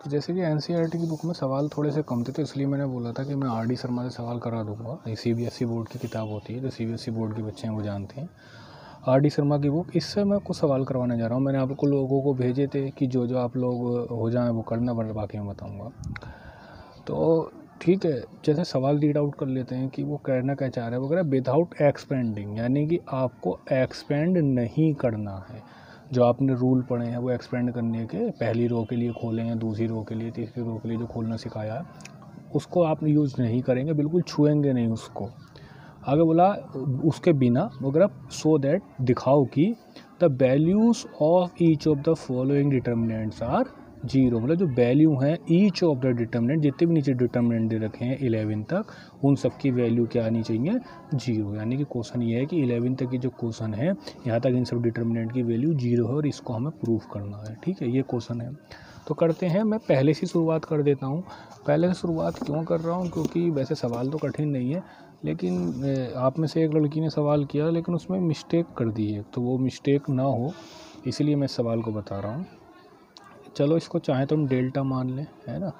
तो जैसे कि एनसीईआरटी की बुक में सवाल थोड़े से कम थे, तो इसलिए मैंने बोला था कि मैं आर डी शर्मा से सवाल करा दूंगा। ये सीबीएसई बोर्ड की किताब होती है, जो सीबीएसई बोर्ड के बच्चे हैं वो जानते हैं, आर डी शर्मा की बुक। इससे मैं कुछ सवाल करवाने जा रहा हूँ। मैंने आपको लोगों को भेजे थे कि जो जो आप लोग हो जाएँ वो करना, वरना बाकी मैं बताऊँगा। तो ठीक है, जैसे सवाल रीड आउट कर लेते हैं कि वो कहना क्या चाह रहा है वगैरह। विदाउट एक्सपेंडिंग, यानी कि आपको एक्सपेंड नहीं करना है। जो आपने रूल पढ़े हैं वो एक्सपेंड करने के, पहली रो के लिए खोलें या दूसरी रो के लिए, तीसरी रो के लिए जो खोलना सिखाया है उसको आप यूज़ नहीं करेंगे, बिल्कुल छुएंगे नहीं उसको। आगे बोला उसके बिना वगैरह, सो दैट दिखाओ कि the values of each of the following determinants are zero. मतलब जो वैल्यू हैं ईच ऑफ द डिटर्मिनेंट, जितने भी नीचे डिटर्मिनेंट दे रखे हैं 11 तक, उन सब की वैल्यू क्या आनी चाहिए, जीरो। यानी कि क्वेश्चन ये है कि 11 तक की जो क्वेश्चन है यहाँ तक इन सब डिटर्मिनेंट की वैल्यू जीरो है और इसको हमें प्रूफ करना है। ठीक है, ये क्वेश्चन है। तो करते हैं, मैं पहले से शुरुआत कर देता हूँ। पहले से शुरुआत क्यों कर रहा हूँ, क्योंकि वैसे सवाल तो कठिन नहीं है, लेकिन आप में से एक लड़की ने सवाल किया लेकिन उसमें मिस्टेक कर दी है, तो वो मिस्टेक ना हो इसलिए मैं सवाल को बता रहा हूँ। चलो इसको चाहे तो हम डेल्टा मान लें, है ना।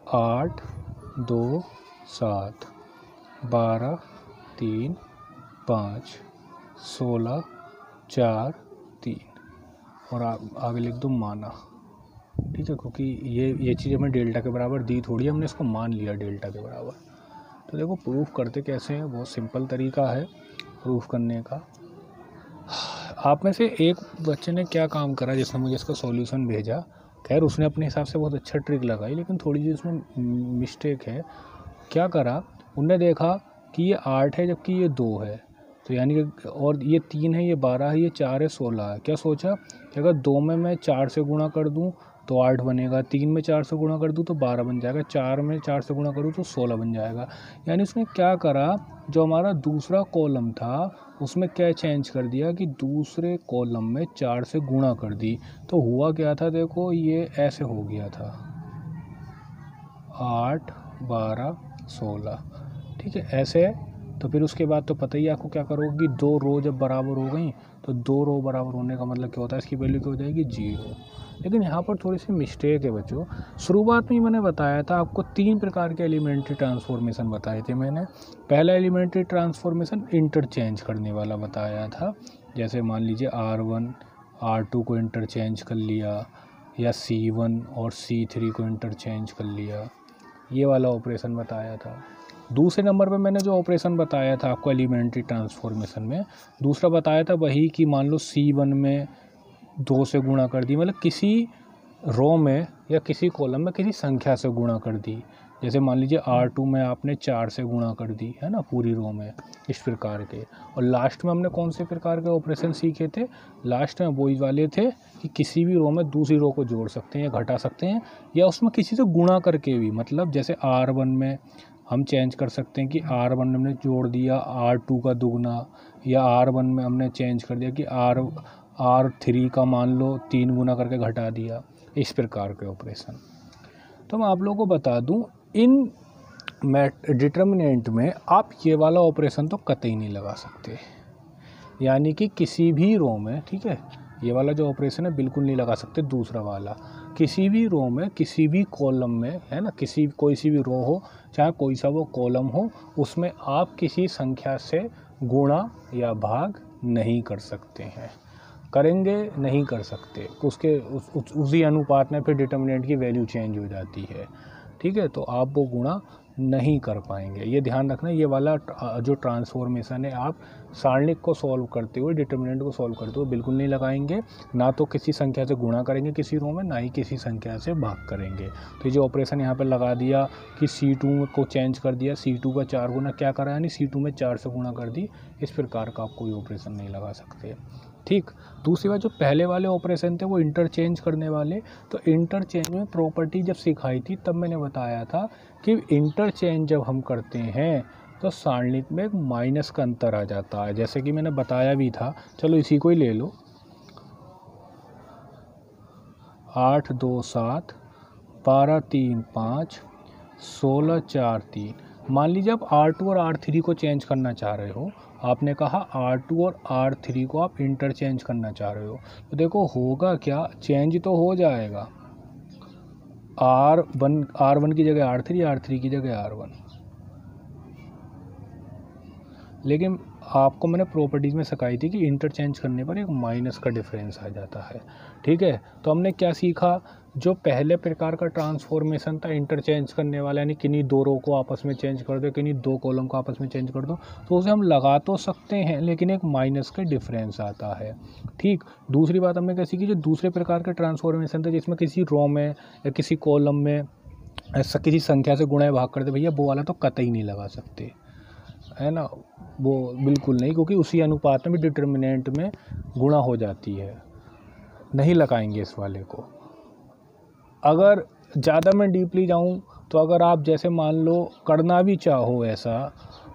8 2 7 12 3 5 16 4 3 और आगे लिख दो माना। ठीक है, क्योंकि ये चीज़ हमें डेल्टा के बराबर दी थोड़ी, हमने इसको मान लिया डेल्टा के बराबर। तो देखो प्रूफ करते कैसे हैं, बहुत सिंपल तरीका है प्रूफ करने का। आप में से एक बच्चे ने क्या काम करा, जिसने मुझे इसका सॉल्यूशन भेजा, खैर उसने अपने हिसाब से बहुत अच्छा ट्रिक लगाई, लेकिन थोड़ी सी उसमें मिस्टेक है। क्या करा, उनने देखा कि ये 8 है जबकि ये 2 है, तो यानी कि, और ये 3 है, ये 12 है, ये 4 है, 16 है। क्या सोचा कि अगर 2 में मैं 4 से गुणा कर दूं तो 8 बनेगा, 3 में 4 से गुणा कर दूं तो 12 बन जाएगा, 4 में 4 से गुणा करूं तो 16 बन जाएगा। यानी उसने क्या करा, जो हमारा दूसरा कॉलम था उसमें क्या चेंज कर दिया कि दूसरे कॉलम में 4 से गुणा कर दी। तो हुआ क्या था, देखो ये ऐसे हो गया था 8 12 16। ठीक है, ऐसे है। तो फिर उसके बाद तो पता ही आपको क्या करोगे कि 2 रो जब बराबर हो गई तो 2 रो बराबर होने का मतलब क्या होता है, इसकी वैल्यू क्या हो जाएगी, 0। लेकिन यहाँ पर थोड़ी सी मिस्टेक है बच्चों। शुरुआत में ही मैंने बताया था आपको 3 प्रकार के एलिमेंट्री ट्रांसफॉर्मेशन बताए थे मैंने। पहला एलिमेंट्री ट्रांसफॉर्मेशन इंटरचेंज करने वाला बताया था, जैसे मान लीजिए R1 R2 को इंटरचेंज कर लिया, या C1 और C3 को इंटरचेंज कर लिया, ये वाला ऑपरेशन बताया था। दूसरे नंबर पे मैंने जो ऑपरेशन बताया था आपको एलिमेंट्री ट्रांसफॉर्मेशन में, दूसरा बताया था वही कि मान लो C1 में 2 से गुणा कर दी, मतलब किसी रो में या किसी कॉलम में किसी संख्या से गुणा कर दी। जैसे मान लीजिए R2 में आपने 4 से गुणा कर दी, है ना, पूरी रो में, इस प्रकार के। और लास्ट में हमने कौन से प्रकार के ऑपरेशन सीखे थे, लास्ट में वही वाले थे कि किसी भी रो में दूसरी रो को जोड़ सकते हैं या घटा सकते हैं, या उसमें किसी से गुणा करके भी, मतलब जैसे R1 में हम चेंज कर सकते हैं कि R1 में हमने जोड़ दिया R2 का दुगना, या R1 में हमने चेंज कर दिया कि R3 का मान लो 3 गुना करके घटा दिया, इस प्रकार के ऑपरेशन। तो मैं आप लोगों को बता दूं, इन डिटर्मिनेंट में आप ये वाला ऑपरेशन तो कतई नहीं लगा सकते, यानी कि किसी भी रो में, ठीक है, ये वाला जो ऑपरेशन है बिल्कुल नहीं लगा सकते। दूसरा वाला किसी भी रो में किसी भी कॉलम में, है ना, कोई सी भी रो हो चाहे कोई सा वो कॉलम हो, उसमें आप किसी संख्या से गुणा या भाग नहीं कर सकते हैं, करेंगे नहीं कर सकते, उसके उसी अनुपात में फिर डिटर्मिनेंट की वैल्यू चेंज हो जाती है। ठीक है, तो आप वो गुणा नहीं कर पाएंगे, ये ध्यान रखना। ये वाला जो ट्रांसफॉर्मेशन है आप सारणिक को सॉल्व करते हुए, डिटर्मिनेंट को सॉल्व करते हुए बिल्कुल नहीं लगाएंगे। ना तो किसी संख्या से गुणा करेंगे किसी रो में, ना ही किसी संख्या से भाग करेंगे। तो ये जो ऑपरेशन यहाँ पर लगा दिया कि C2 को चेंज कर दिया, C2 का 4 गुना क्या करा, यानी C2 में 4 से गुणा कर दी, इस प्रकार का आप कोई ऑपरेशन नहीं लगा सकते। ठीक, दूसरी बात, जो पहले वाले ऑपरेशन थे वो इंटरचेंज करने वाले, तो इंटरचेंज में प्रॉपर्टी जब सिखाई थी तब मैंने बताया था कि इंटरचेंज जब हम करते हैं तो सारणिक में एक माइनस का अंतर आ जाता है, जैसे कि मैंने बताया भी था। चलो इसी को ही ले लो, 8 2 7 12 3 5 16 4 3। मान लीजिए आप R2 और R3 को चेंज करना चाह रहे हो, आपने कहा R2 और R3 को आप इंटरचेंज करना चाह रहे हो, तो देखो होगा क्या, चेंज तो हो जाएगा, R1 की जगह R3, R3 की जगह R1। लेकिन आपको मैंने प्रॉपर्टीज़ में सिखाई थी कि इंटरचेंज करने पर एक माइनस का डिफरेंस आ जाता है। ठीक है, तो हमने क्या सीखा, जो पहले प्रकार का ट्रांसफॉर्मेशन था इंटरचेंज करने वाला, यानी किन्हीं दो रो को आपस में चेंज कर दो, किन्हीं दो कॉलम को आपस में चेंज कर दो, तो उसे हम लगा तो सकते हैं लेकिन एक माइनस का डिफरेंस आता है। ठीक, दूसरी बात हमने क्या सीखी, जो दूसरे प्रकार के ट्रांसफॉर्मेशन थे जिसमें किसी रो में या किसी कॉलम में ऐसा किसी संख्या से गुणा या भाग करते, भैया वो वाला तो कतई नहीं लगा सकते, है ना, वो बिल्कुल नहीं, क्योंकि उसी अनुपात में भी डिटर्मिनेंट में गुणा हो जाती है, नहीं लगाएंगे इस वाले को। अगर ज़्यादा मैं डीपली जाऊं तो अगर आप जैसे मान लो करना भी चाहो ऐसा,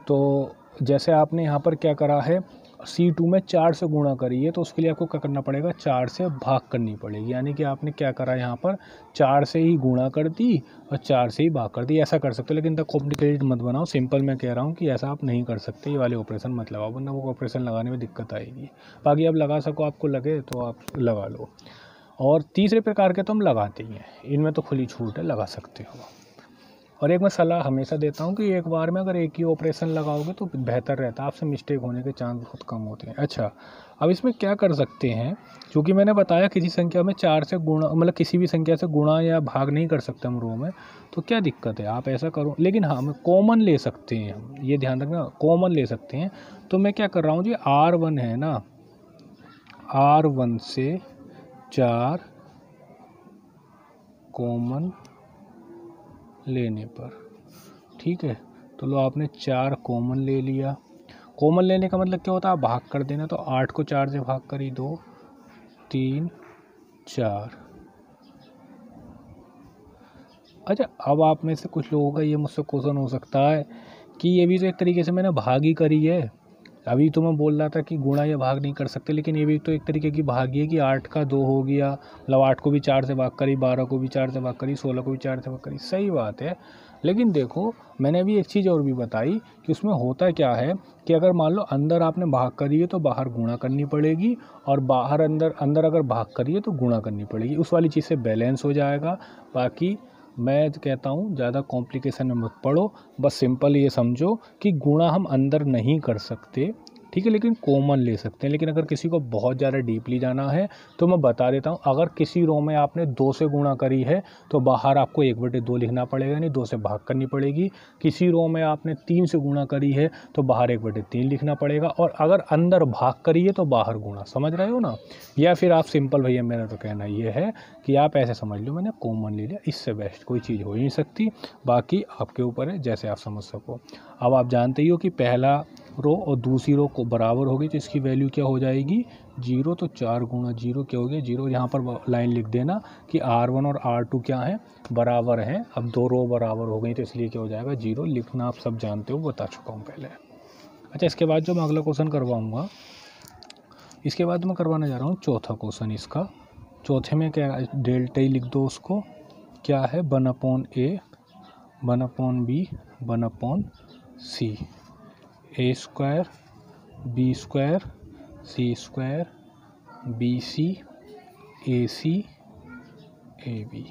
तो जैसे आपने यहाँ पर क्या करा है, C2 में 4 से गुणा करी है, तो उसके लिए आपको क्या करना पड़ेगा, 4 से भाग करनी पड़ेगी, यानी कि आपने क्या करा यहाँ पर 4 से ही गुणा कर दी और 4 से ही भाग कर दी। ऐसा कर सकते हो, लेकिन इतना कॉम्प्लिकेटेड मत बनाओ, सिंपल मैं कह रहा हूँ कि ऐसा आप नहीं कर सकते, ये वाले ऑपरेशन मत लगाओ, वरना वो ऑपरेशन लगाने में दिक्कत आएगी। बाकी आप लगा सको, आपको लगे तो आप लगा लो। और तीसरे प्रकार के तो हम लगाते ही हैं, इनमें तो खुली छूट है, लगा सकते हो। और एक मैं सलाह हमेशा देता हूँ कि एक बार में अगर एक ही ऑपरेशन लगाओगे तो बेहतर रहता है, आपसे मिस्टेक होने के चांस बहुत कम होते हैं। अच्छा, अब इसमें क्या कर सकते हैं, क्योंकि मैंने बताया किसी संख्या में 4 से गुणा, मतलब किसी भी संख्या से गुणा या भाग नहीं कर सकते हम रो में, तो क्या दिक्कत है, आप ऐसा करो। लेकिन हाँ, हम कॉमन ले सकते हैं, हम ये ध्यान रखना, कॉमन ले सकते हैं। तो मैं क्या कर रहा हूँ जी, R1 है ना, R1 से 4 कॉमन लेने पर, ठीक है, तो लो आपने 4 कॉमन ले लिया। कॉमन लेने का मतलब क्या होता है, भाग कर देना, तो 8 को 4 से भाग करी, 2 3 4। अच्छा, अब आप में से कुछ लोगों का ये मुझसे क्वेश्चन हो सकता है कि ये भी तो एक तरीके से मैंने भाग ही करी है, अभी तो मैं बोल रहा था कि गुणा या भाग नहीं कर सकते, लेकिन ये भी तो एक तरीके की भाग ही है कि 8 का 2 हो गया, मतलब 8 को भी 4 से भाग करी, 12 को भी 4 से भाग करी, 16 को भी 4 से भाग करी, सही बात है। लेकिन देखो, मैंने अभी एक चीज़ और भी बताई कि उसमें होता क्या है कि अगर मान लो अंदर आपने भाग करी है तो बाहर गुणा करनी पड़ेगी, और बाहर अंदर अगर भाग करी है तो गुणा करनी पड़ेगी, उस वाली चीज़ से बैलेंस हो जाएगा। बाकी मैं कहता हूँ ज़्यादा कॉम्प्लिकेशन में मत पड़ो, बस सिंपल ये समझो कि गुणा हम अंदर नहीं कर सकते, ठीक है, लेकिन कॉमन ले सकते हैं। लेकिन अगर किसी को बहुत ज़्यादा डीपली जाना है तो मैं बता देता हूँ, अगर किसी रो में आपने 2 से गुणा करी है तो बाहर आपको 1/2 लिखना पड़ेगा, यानी 2 से भाग करनी पड़ेगी। किसी रो में आपने 3 से गुणा करी है तो बाहर 1/3 लिखना पड़ेगा, और अगर अंदर भाग करी है तो बाहर गुणा, समझ रहे हो ना। या फिर आप सिंपल, भैया मेरा तो कहना ये है कि आप ऐसे समझ लो मैंने कॉमन ले लिया, इससे बेस्ट कोई चीज़ हो ही नहीं सकती। बाकी आपके ऊपर है, जैसे आप समझ सको। अब आप जानते ही हो कि पहला रो और दूसरी रो को बराबर होगी तो इसकी वैल्यू क्या हो जाएगी, 0। तो 4 गुणा 0 क्या हो गया, 0। यहाँ पर लाइन लिख देना कि R1 और R2 क्या है, बराबर हैं। अब 2 रो बराबर हो गई तो इसलिए क्या हो जाएगा, 0। लिखना आप सब जानते हो, बता चुका हूँ पहले। अच्छा, इसके बाद जो मैं अगला क्वेश्चन करवाऊँगा, इसके बाद मैं करवाने जा रहा हूँ चौथा क्वेश्चन। इसका चौथे में क्या, डेल्टा ही लिख दो उसको, क्या है, 1/A 1/B 1/C, A² B² C² BC AC AB।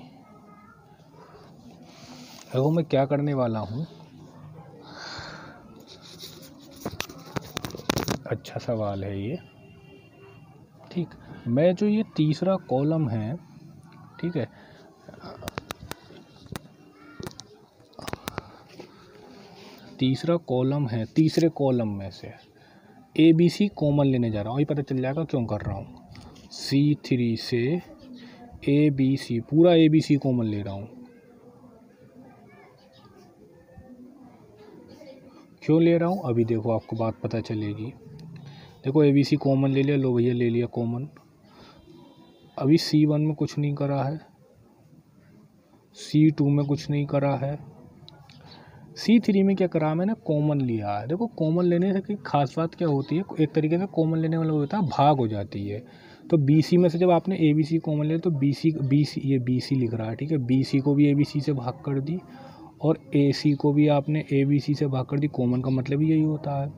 देखो मैं क्या करने वाला हूँ, अच्छा सवाल है ये, ठीक। मैं जो ये तीसरा कॉलम है, ठीक है, तीसरा कॉलम है, तीसरे कॉलम में से ABC कॉमन लेने जा रहा हूँ, ये पता चल जाएगा क्यों कर रहा हूँ। C3 से ABC, पूरा ABC कॉमन ले रहा हूँ। क्यों ले रहा हूँ, अभी देखो आपको बात पता चलेगी। देखो ABC कॉमन ले लिया, लो भैया ले लिया कॉमन। अभी C1 में कुछ नहीं करा है, C2 में कुछ नहीं करा है, C3 में क्या करा मैंने, कॉमन लिया है। देखो कॉमन लेने से की खास बात क्या होती है, एक तरीके से कॉमन लेने वाला होता है भाग हो जाती है। तो BC में से जब आपने ABC कॉमन लिया तो BC ये BC लिख रहा है, ठीक है, BC को भी ABC से भाग कर दी और AC को भी आपने ABC से भाग कर दी, कॉमन का मतलब ही यही होता है,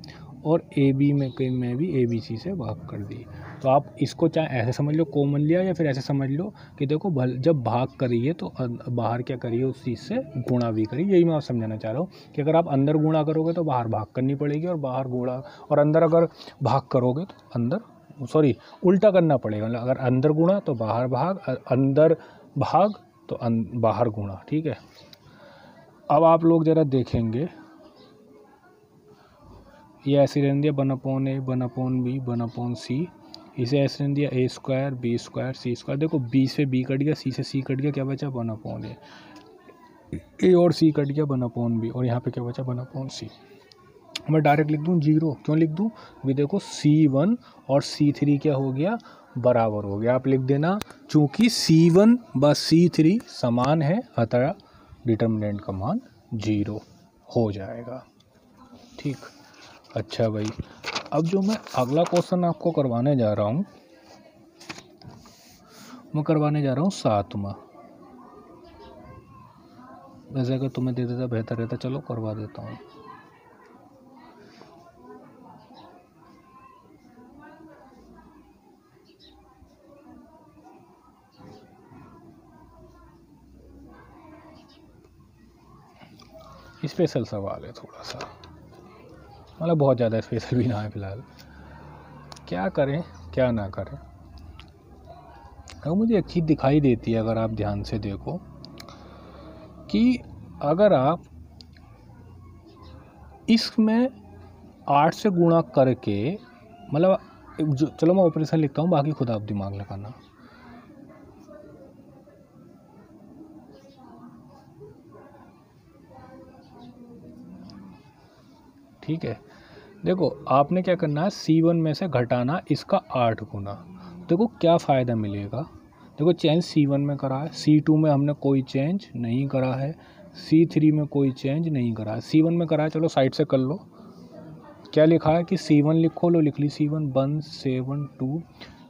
और AB में भी ABC से भाग कर दी। तो आप इसको चाहे ऐसे समझ लो कॉमन लिया, या फिर ऐसे समझ लो कि देखो जब भाग करिए तो बाहर क्या करिए, उस चीज़ से गुणा भी करिए। यही मैं आप समझाना चाह रहा हूँ कि अगर आप अंदर गुणा करोगे तो बाहर भाग करनी पड़ेगी, और बाहर गुणा और अंदर अगर भाग करोगे तो अंदर उल्टा करना पड़ेगा। अगर अंदर गुणा तो बाहर भाग, अंदर भाग तो बाहर गुणा। ठीक है, अब आप लोग ज़रा देखेंगे, ये ऐसे रहने दिया 1/a 1/b 1/c, इसे ऐसे रहने दिया a² b² c²। देखो b से b कट गया, c से c कट गया, क्या बचा 1/a। a और c कट गया 1/b, और यहाँ पे क्या बचा 1/c। मैं डायरेक्ट लिख दूँ 0। क्यों लिख दूँ? भी देखो c1 और c3 क्या हो गया, बराबर हो गया। आप लिख देना चूँकि c1 व c3 समान है, अतः डिटर्मिनेंट का मान 0 हो जाएगा। ठीक, अच्छा भाई, अब जो मैं अगला क्वेश्चन आपको करवाने जा रहा हूँ, मैं करवाने जा रहा हूँ 7वां। वैसे अगर तुम्हें दे देता बेहतर रहता, चलो करवा देता हूँ। स्पेशल सवाल है थोड़ा सा, मतलब बहुत ज़्यादा स्पेशल भी ना है फिलहाल। क्या करें क्या ना करें, अब मुझे एक चीज़ दिखाई देती है, अगर आप ध्यान से देखो, कि अगर आप इसमें 8 से गुणा करके, मतलब चलो मैं ऑपरेशन लिखता हूँ, बाकी खुद आप दिमाग लगाना। ठीक है, देखो आपने क्या करना है, C1 में से घटाना इसका 8 गुना। देखो क्या फ़ायदा मिलेगा, देखो चेंज C1 में करा है, C2 में हमने कोई चेंज नहीं करा है, C3 में कोई चेंज नहीं करा है, C1 में करा है। चलो साइड से कर लो, क्या लिखा है कि C1 लिखो, लो लिख ली C1 172,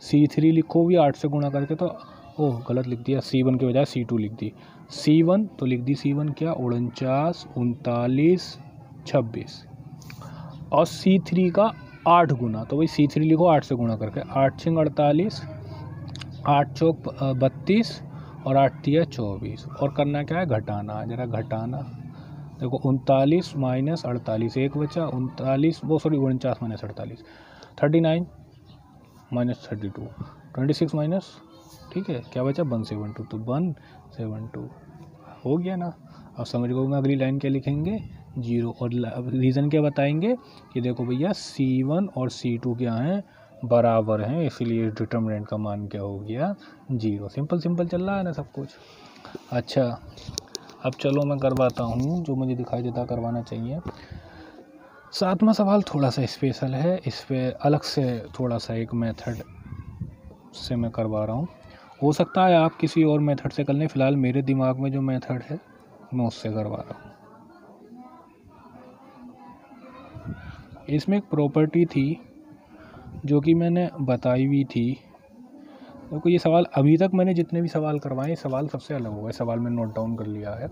C3 लिखो भी 8 से गुणा करके, तो ओह गलत लिख दिया, C1 के बजाय C2 लिख दी। C1 तो लिख दी C1 क्या 49 39 26, और C3 का 8 गुना, तो भाई C3 लिखो 8 से गुणा करके, 8 6 48, 8 चौक 32, और 8 तिया 24, और करना क्या है, घटाना। जरा घटाना, देखो 39 माइनस 48, एक बचा 39, वो सॉरी 49 माइनस 48, 39 माइनस 32, 26 माइनस, ठीक है क्या बचा 172, तो 172 हो गया ना। अब समझ गए अगली लाइन क्या लिखेंगे, 0। और रीज़न क्या बताएंगे कि देखो भैया C1 और C2 क्या हैं, बराबर हैं, इसलिए डिटर्मिनेंट का मान क्या हो गया 0। सिंपल सिंपल चल रहा है ना सब कुछ। अच्छा, अब चलो मैं करवाता हूँ जो मुझे दिखाई देता करवाना चाहिए। 7वां सवाल थोड़ा सा स्पेशल है, इस पर अलग से थोड़ा सा एक मेथड से मैं करवा रहा हूँ। हो सकता है आप किसी और मेथड से कर लें, फ़िलहाल मेरे दिमाग में जो मेथड है मैं उससे करवा रहा हूँ। इसमें एक प्रॉपर्टी थी जो कि मैंने बताई हुई थी। देखो ये सवाल अभी तक मैंने जितने भी सवाल करवाए, सवाल सबसे अलग होगा, सवाल मैंने नोट डाउन कर लिया है।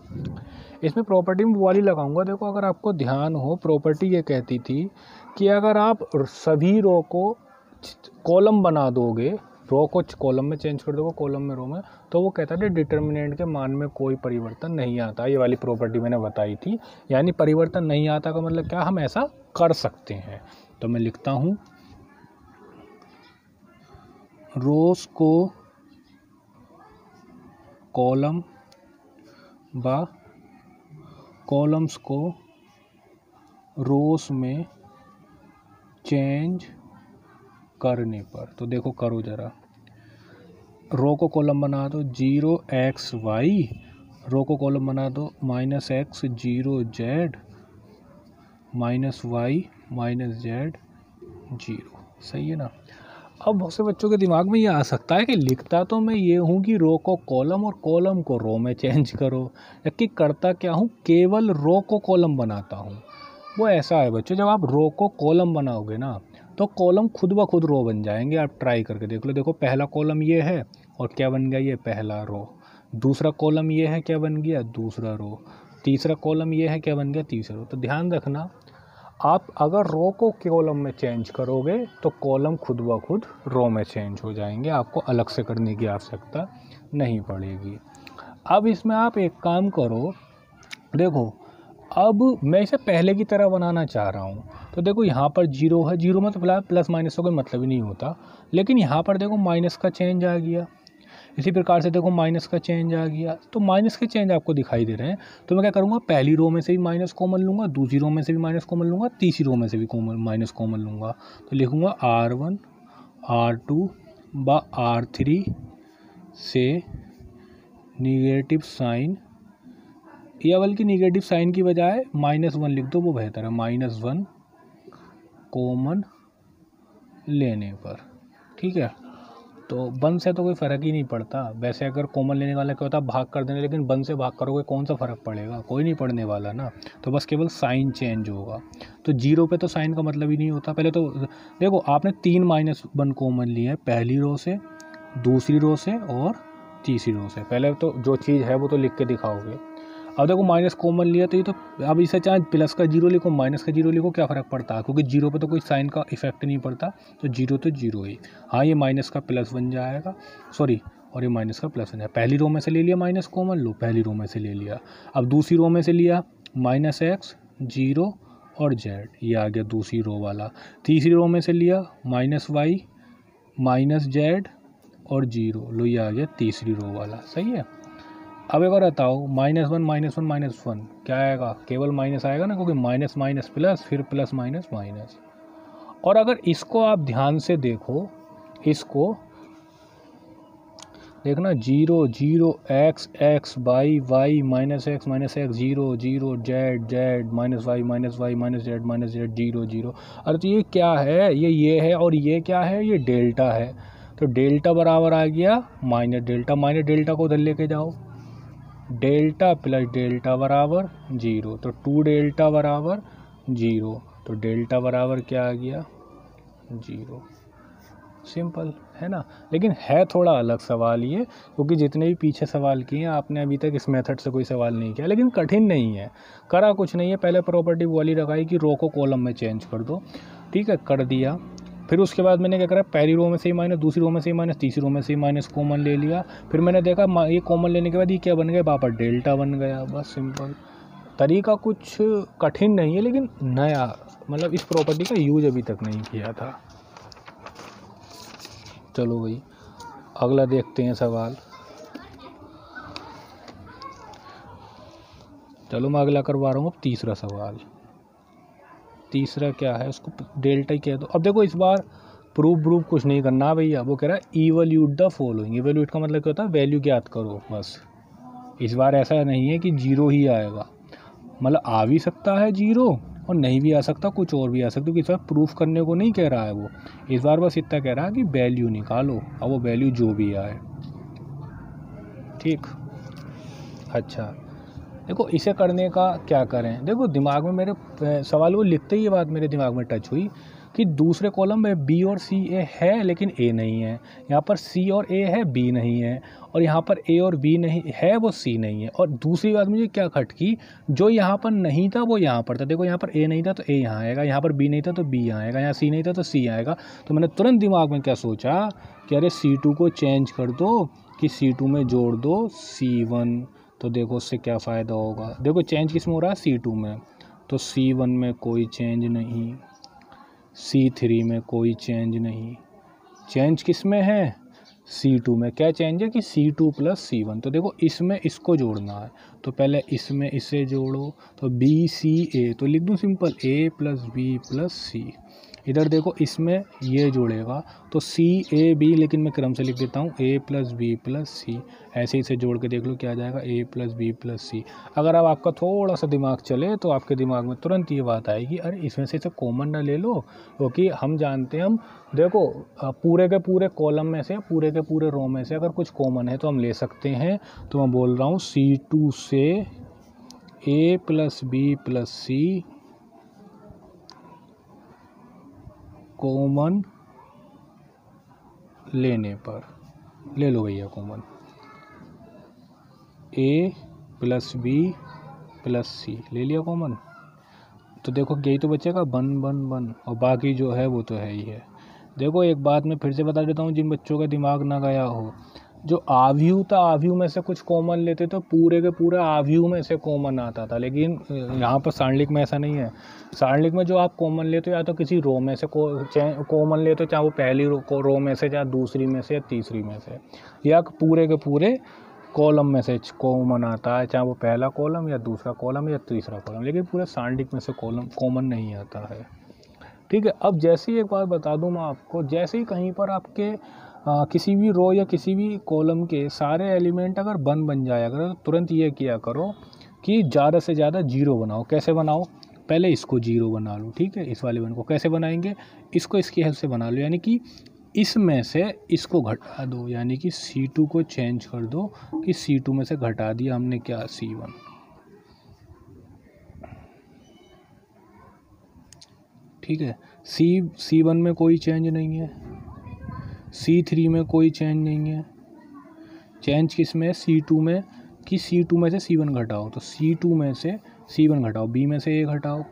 इसमें प्रॉपर्टी में वो वाली लगाऊंगा, देखो अगर आपको ध्यान हो, प्रॉपर्टी ये कहती थी कि अगर आप सभी रो को कॉलम बना दोगे, रो को कॉलम में चेंज कर दोगे, कॉलम में रो में, तो वो कहता है डिटर्मिनेंट के मान में कोई परिवर्तन नहीं आता। ये वाली प्रॉपर्टी मैंने बताई थी, यानी परिवर्तन नहीं आता का मतलब क्या, हम ऐसा कर सकते हैं। तो मैं लिखता हूँ रोज को कॉलम व कॉलम्स को रोज में चेंज करने पर, तो देखो करो जरा, रो को कॉलम बना दो 0xy, रो को कॉलम बना दो -x 0z -y -z 0, सही है ना। अब बहुत से बच्चों के दिमाग में ये आ सकता है कि लिखता तो मैं ये हूँ कि रो को कॉलम और कॉलम को रो में चेंज करो, जबकि करता क्या हूँ, केवल रो को कॉलम बनाता हूँ। वो ऐसा है बच्चों, जब आप रो को कॉलम बनाओगे ना तो कॉलम खुद ब खुद रो बन जाएंगे। आप ट्राई करके देख लो, देखो पहला कॉलम ये है और क्या बन गया, ये पहला रो। दूसरा कॉलम ये है, क्या बन गया, दूसरा रो। तीसरा कॉलम ये है, क्या बन गया, तीसरा रो। तो ध्यान रखना, आप अगर रो को कॉलम में चेंज करोगे तो कॉलम खुद ब खुद रो में चेंज हो जाएंगे, आपको अलग से करने की आवश्यकता नहीं पड़ेगी। अब इसमें आप एक काम करो, देखो अब मैं इसे पहले की तरह बनाना चाह रहा हूँ। तो देखो यहाँ पर जीरो है, जीरो में तो प्लस माइनस का कोई मतलब ही नहीं होता, लेकिन यहाँ पर देखो माइनस का चेंज आ गया। इसी प्रकार से देखो माइनस का चेंज आ गया, तो माइनस के चेंज आपको दिखाई दे रहे हैं। तो मैं क्या करूँगा, पहली रो में से भी माइनस कॉमन लूँगा, दूसरी रो में से भी माइनस कॉमन लूँगा, तीसरी रो में से भी माइनस कॉमन लूँगा। तो लिखूँगा R1 R2 व R3 से निगेटिव साइन, या बल्कि निगेटिव साइन की बजाय -1 लिख दो, वो बेहतर है। -1 कॉमन लेने पर, ठीक है। तो 1 से तो कोई फ़र्क ही नहीं पड़ता। वैसे अगर कॉमन लेने वाला क्या होता है, भाग कर देने, लेकिन 1 से भाग करोगे कौन सा फ़र्क पड़ेगा, कोई नहीं पड़ने वाला ना। तो बस केवल साइन चेंज होगा। तो जीरो पे तो साइन का मतलब ही नहीं होता। पहले तो देखो आपने 3 -1 कॉमन लिए हैं, पहली रो से, दूसरी रो से और तीसरी रो से। पहले तो जो चीज़ है वो तो लिख के दिखाओगे। अब देखो माइनस कॉमन लिया, तो ये तो अब इसे चाहे प्लस का जीरो लिखो माइनस का जीरो लिखो, क्या फ़र्क पड़ता है, क्योंकि जीरो पे तो कोई साइन का इफेक्ट नहीं पड़ता। तो जीरो ही। हाँ, ये माइनस का प्लस बन जाएगा, सॉरी, और ये माइनस का प्लस बन जाएगा। पहली रो में से ले लिया माइनस कॉमन, लो पहली रो में से ले लिया। अब दूसरी रो में से लिया -x 0 और z, ये आ गया दूसरी रो वाला। तीसरी रो में से लिया -y -z और 0, लो ये आ गया तीसरी रो वाला। सही है। अब एक और बताओ, -1 क्या आएगा, केवल माइनस आएगा ना, क्योंकि माइनस माइनस प्लस, फिर प्लस माइनस माइनस। और अगर इसको आप ध्यान से देखो, इसको देखना, 0 0 x x y y -x 0 0 z z -y -z 0 0। अरे तो ये क्या है, ये है, और ये क्या है, ये डेल्टा है। तो डेल्टा बराबर आ गया माइनस डेल्टा को उधर लेके जाओ, डेल्टा प्लस डेल्टा बराबर 0। तो 2 डेल्टा बराबर 0, तो डेल्टा बराबर क्या आ गया, 0। सिंपल है ना। लेकिन है थोड़ा अलग सवाल ये, क्योंकि जितने भी पीछे सवाल किए हैं आपने अभी तक इस मेथड से कोई सवाल नहीं किया, लेकिन कठिन नहीं है, करा कुछ नहीं है। पहले प्रॉपर्टी वाली लगाई कि रो को कॉलम में चेंज कर दो, ठीक है, कर दिया। फिर उसके बाद मैंने क्या करा, पहली रो में से ही माइनस, दूसरी रो में से ही माइनस, तीसरी रो में से ही माइनस कॉमन ले लिया। फिर मैंने देखा ये कॉमन लेने के बाद ये क्या बन गया, वापस डेल्टा बन गया। बस सिंपल तरीका, कुछ कठिन नहीं है, लेकिन नया, मतलब इस प्रॉपर्टी का यूज अभी तक नहीं किया था। चलो भाई अगला देखते हैं सवाल। चलो मैं अगला करवा रहा हूँ। अब तीसरा सवाल, तीसरा क्या है, उसको डेल्टा ही कह दो। अब देखो इस बार प्रूफ कुछ नहीं करना भैया, वो कह रहा है इवैल्यूएट द फॉलोइंग। इवैल्यूएट का मतलब क्या होता है, वैल्यू ज्ञात करो। बस इस बार ऐसा नहीं है कि 0 ही आएगा, मतलब आ भी सकता है 0 और नहीं भी आ सकता, कुछ और भी आ सकता है, क्योंकि इस बार प्रूफ करने को नहीं कह रहा है वो। इस बार बस इतना कह रहा है कि वैल्यू निकालो, अब वो वैल्यू जो भी आए, ठीक। अच्छा देखो इसे करने का क्या करें, देखो दिमाग में मेरे सवाल को लिखते ही ये बात मेरे दिमाग में टच हुई कि दूसरे कॉलम में बी और सी ए है लेकिन ए नहीं है, यहाँ पर सी और ए है बी नहीं है, और यहाँ पर ए और बी नहीं है वो सी नहीं है। और दूसरी बात मुझे क्या खटकी, जो यहाँ पर नहीं था वो यहाँ पर था। देखो यहाँ पर ए नहीं था तो ए यहाँ आएगा, यहाँ पर बी नहीं था तो बी यहाँ आएगा, यहाँ सी नहीं था तो सी आएगा। तो मैंने तुरंत दिमाग में क्या सोचा कि अरे C2 को चेंज कर दो, कि C2 में जोड़ दो C1। तो देखो उससे क्या फ़ायदा होगा, देखो चेंज किस में हो रहा है, C2 में, तो C1 में कोई चेंज नहीं, C3 में कोई चेंज नहीं, चेंज किस में है, C2 में। क्या चेंज है कि C2 प्लस C1। तो देखो इसमें इसको जोड़ना है, तो पहले इसमें इसे जोड़ो, तो BCA, तो लिख दूँ simple A plus B plus C। इधर देखो इसमें ये जोड़ेगा तो CAB, लेकिन मैं क्रम से लिख देता हूँ A प्लस बी प्लस सी। ऐसे इसे जोड़ के देख लो क्या आ जाएगा, A प्लस बी प्लस सी। अगर अब आपका थोड़ा सा दिमाग चले तो आपके दिमाग में तुरंत ये बात आएगी, अरे इसमें से इसे कॉमन ना ले लो, क्योंकि हम जानते हैं, हम देखो पूरे के पूरे कॉलम में से, पूरे के पूरे रो में से अगर कुछ कॉमन है तो हम ले सकते हैं। तो मैं बोल रहा हूँ C2 से A plus B plus C common लेने पर, ले लो भैया common, A plus B plus C ले लिया कॉमन। तो देखो यही तो बचेगा 1 1 1, और बाकी जो है वो तो है ही है। देखो एक बात मैं फिर से बता देता हूँ जिन बच्चों का दिमाग ना गया हो, जो आव्यूह था आव्यूह में से कुछ कॉमन लेते तो पूरे के पूरे आव्यूह में से कॉमन आता था, लेकिन यहाँ पर सारणिक में ऐसा नहीं है। सारणिक में जो आप कॉमन लेते हो या तो किसी रो में से कॉमन लेते हो, चाहे वो पहली रो में से, चाहे दूसरी में से या तीसरी में से, या पूरे के पूरे कॉलम में से कॉमन आता है, चाहे वो पहला कॉलम या दूसरा कॉलम या तीसरा कॉलम, लेकिन पूरे सारणिक में से कॉमन नहीं आता है। ठीक है। अब जैसे ही एक बात बता दूं मैं आपको, जैसे ही कहीं पर आपके किसी भी रो या किसी भी कॉलम के सारे एलिमेंट अगर 1 बन जाया करो, तो तुरंत ये किया करो कि ज़्यादा से ज़्यादा 0 बनाओ। कैसे बनाओ? पहले इसको 0 बना लो, ठीक है। इस वाले 1 को कैसे बनाएंगे? इसको इसकी हेल्प से बना लो, यानी कि इसमें से इसको घटा दो, यानी कि C2 को चेंज कर दो कि C2 में से घटा दिया हमने क्या, C1। ठीक है। C1 में कोई चेंज नहीं है, C3 में कोई चेंज नहीं है। चेंज किस में? C2 में, कि C2 में से C1 घटाओ, तो C2 में से C1 घटाओ, B में से A घटाओ,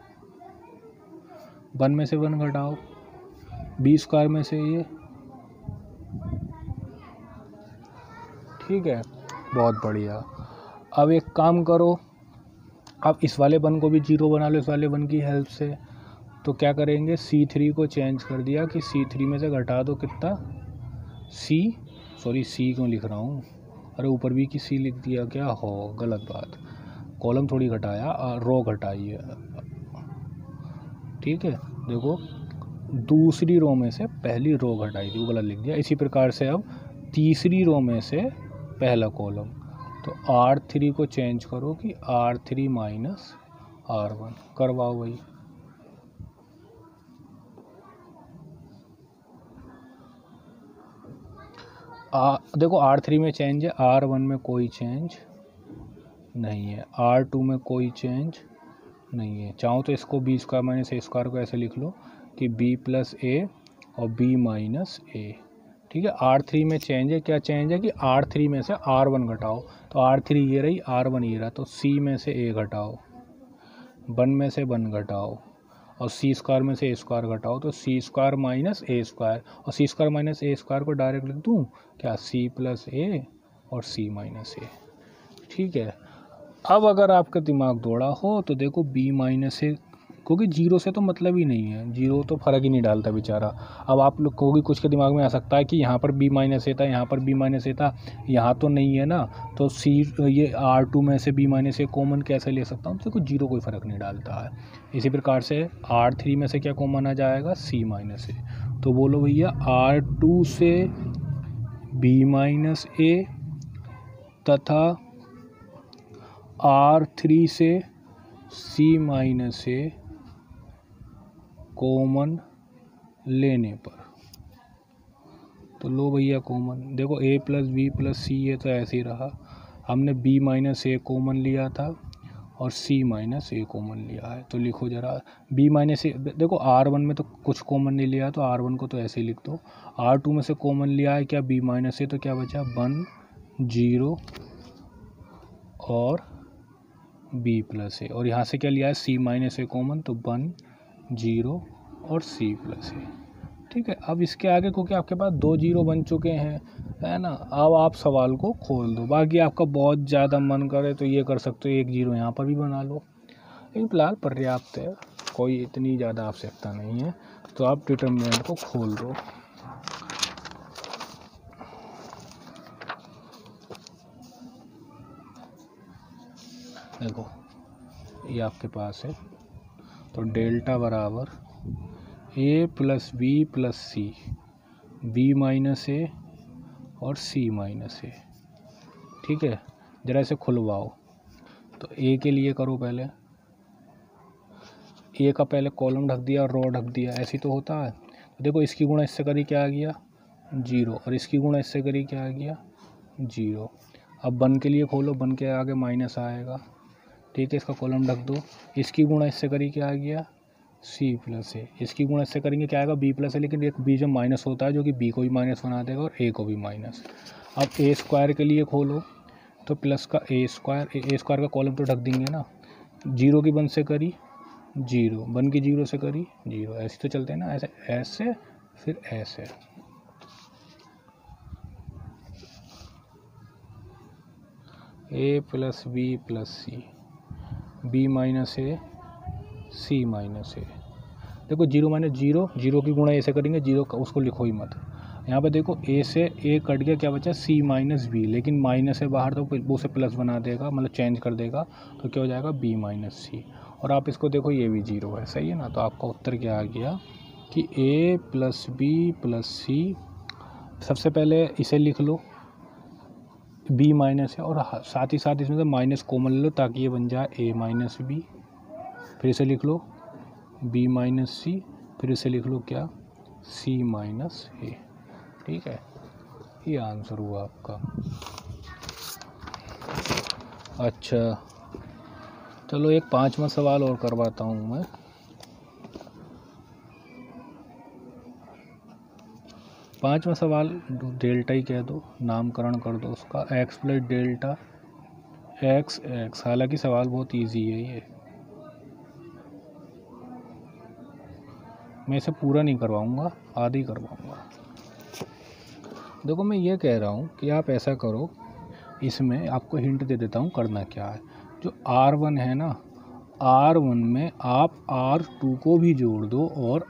1 में से 1 घटाओ, B स्क्वायर में से ये। ठीक है, बहुत बढ़िया। अब एक काम करो, अब इस वाले 1 को भी 0 बना लो इस वाले 1 की हेल्प से। तो क्या करेंगे? C3 को चेंज कर दिया कि C3 में से घटा दो कितना, C क्यों लिख रहा हूँ, अरे ऊपर भी कि C लिख दिया, क्या हो, गलत बात, कॉलम थोड़ी घटाया, रो घटाई है। ठीक है, देखो दूसरी रो में से पहली रो घटाई थी, वो गलत लिख दिया। इसी प्रकार से अब तीसरी रो में से पहला कॉलम, तो R3 को चेंज करो कि R3 माइनस R1, करवाओ भाई। देखो R3 में चेंज है, R1 में कोई चेंज नहीं है, R2 में कोई चेंज नहीं है। चाहो तो इसको B square minus A square को ऐसे लिख लो कि B प्लस A और B माइनस A। ठीक है। R3 में चेंज है, क्या चेंज है कि R3 में से R1 घटाओ, तो R3 ये रही, R1 ये रहा, तो C में से A घटाओ, 1 में से 1 घटाओ, और C स्क्वायर में से A स्क्वायर घटाओ, तो C square minus A square, और C square minus A square को डायरेक्ट लिख दूँ क्या, C प्लस A और C माइनस A। ठीक है। अब अगर आपका दिमाग दौड़ा हो तो देखो B माइनस A, क्योंकि 0 से तो मतलब ही नहीं है, 0 तो फ़र्क ही नहीं डालता बेचारा। अब आप लोग को भी कुछ के दिमाग में आ सकता है कि यहाँ पर B माइनस A था, यहाँ पर B माइनस A था, यहाँ तो नहीं है ना, तो ये R2 में से B माइनस A कॉमन कैसे ले सकता हूँ? तो कुछ 0 कोई फ़र्क नहीं डालता है। इसी प्रकार से R3 में से क्या कॉमन आ जाएगा, C माइनस A। तो बोलो भैया R2 से B माइनस A तथा R3 से C माइनस A कॉमन लेने पर, तो लो भैया कॉमन। देखो A plus B plus C ये तो ऐसे ही रहा, हमने B माइनस A कॉमन लिया था और C माइनस A कॉमन लिया है, तो लिखो ज़रा B माइनस A। देखो R1 में तो कुछ कॉमन नहीं लिया, तो R1 को तो ऐसे ही लिख दो। R2 में से कॉमन लिया है क्या, B माइनस A, तो क्या बचा 1 0 और B प्लस A, और यहाँ से क्या लिया है, C माइनस A कॉमन, तो 1 0 और C प्लस A। ठीक है। अब इसके आगे क्योंकि आपके पास 2 0 बन चुके हैं, है ना, अब आप सवाल को खोल दो। बाकी आपका बहुत ज़्यादा मन करे तो ये कर सकते हो, 1 0 यहाँ पर भी बना लो, लेकिन फिलहाल पर्याप्त है, कोई इतनी ज़्यादा आवश्यकता नहीं है। तो आप डिटर्मिनेंट को खोल दो। देखो ये आपके पास है, तो डेल्टा बराबर A plus B plus C, B minus A और C माइनस A। ठीक है। ज़रा इसे खुलवाओ, तो A के लिए करो, पहले A का पहले कॉलम ढक दिया और रो ढक दिया, ऐसी तो होता है। तो देखो इसकी गुणा इससे करी क्या आ गया, 0, और इसकी गुणा इससे करी क्या आ गया, 0। अब 1 के लिए खोलो, 1 के आगे माइनस आएगा। ठीक है, इसका कॉलम ढक दो। इसकी गुणा इससे करी क्या आ गया, C प्लस A। इसकी गुणा इससे करेंगे क्या आएगा, B प्लस A, लेकिन एक B जब माइनस होता है जो कि B को भी माइनस बना देगा और A को भी माइनस। अब A स्क्वायर के लिए खोलो, तो प्लस का A स्क्वायर का कॉलम तो ढक देंगे ना, 0 की 1 से करी जीरो, 1 की जीरो से करी जीरो, ऐसे तो चलते हैं ना, ऐसे ऐसे फिर ऐसे। ए प्लस बी प्लस सी, बी माइनस ए सी माइनस ए। देखो जीरो माइनस जीरो, जीरो की गुणा ऐसे करेंगे, जीरो का उसको लिखो ही मत। यहाँ पे देखो ए से ए कट गया, क्या बचा सी माइनस बी, लेकिन माइनस है बाहर तो वो से प्लस बना देगा, मतलब चेंज कर देगा, तो क्या हो जाएगा बी माइनस सी। और आप इसको देखो ये भी जीरो है, सही है ना। तो आपका उत्तर क्या आ गया कि ए प्लस बी प्लस सी, सबसे पहले इसे लिख लो बी माइनस है, और साथ ही साथ इसमें से माइनस कॉमन ले लो ताकि ये बन जाए ए माइनस बी। फिर इसे लिख लो बी माइनस सी, फिर इसे लिख लो क्या सी माइनस ए। ठीक है, ये आंसर हुआ आपका। अच्छा चलो एक 5वां सवाल और करवाता हूँ मैं। पांचवा सवाल डेल्टा ही कह दो, नामकरण कर दो उसका, x plus delta x x. हालांकि सवाल बहुत इजी है ये, मैं इसे पूरा नहीं करवाऊंगा, आधा ही करवाऊंगा। देखो मैं ये कह रहा हूँ कि आप ऐसा करो, इसमें आपको हिंट दे देता हूँ करना क्या है। जो R1 है ना, R1 में आप R2 को भी जोड़ दो और